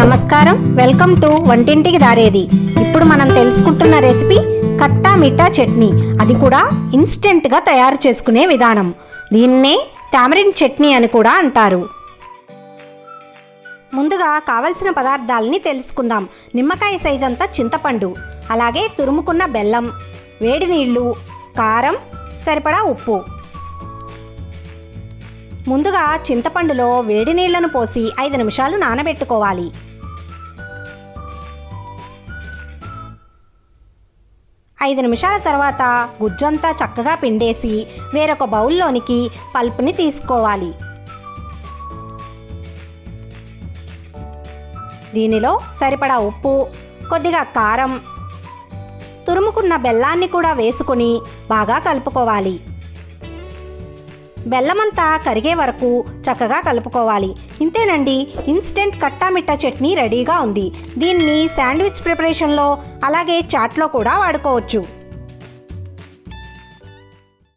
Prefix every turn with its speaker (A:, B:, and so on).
A: నమస్కారం, welcome to వంటింటికి దారేది. ఇప్పుడు మనం తెలుసుకుంటున్న రెసిపీ ఖట్టా మీఠా చట్నీ. అది కూడా ఇన్స్టెంట్గా తయారు చేసుకునే విధానం. దీన్నే టామరిన్ చట్నీ అని కూడా అంటారు. ముందుగా కావలసిన పదార్థాలని తెలుసుకుందాం. నిమ్మకాయ సైజ్ అంతా చింతపండు, అలాగే తురుముకున్న బెల్లం, వేడి నీళ్లు, కారం, సరిపడా ఉప్పు. ముందుగా చింతపండులో వేడి నీళ్లను పోసి 5 నిమిషాలు నానబెట్టుకోవాలి. ఐదు నిమిషాల తర్వాత గుజ్జంతా చక్కగా పిండేసి వేరొక బౌల్లోనికి పల్ప్ని తీసుకోవాలి. దీనిలో సరిపడా ఉప్పు, కొద్దిగా కారం, తురుముకున్న బెల్లాన్ని కూడా వేసుకొని బాగా కలుపుకోవాలి. బెల్లమంతా కరిగే వరకు చక్కగా కలుపుకోవాలి. ఇంతేనండి, ఇన్స్టెంట్ ఖట్టా మీఠా చట్నీ రెడీగా ఉంది. దీన్ని శాండ్విచ్ ప్రిపరేషన్లో అలాగే చాట్లో కూడా వాడుకోవచ్చు.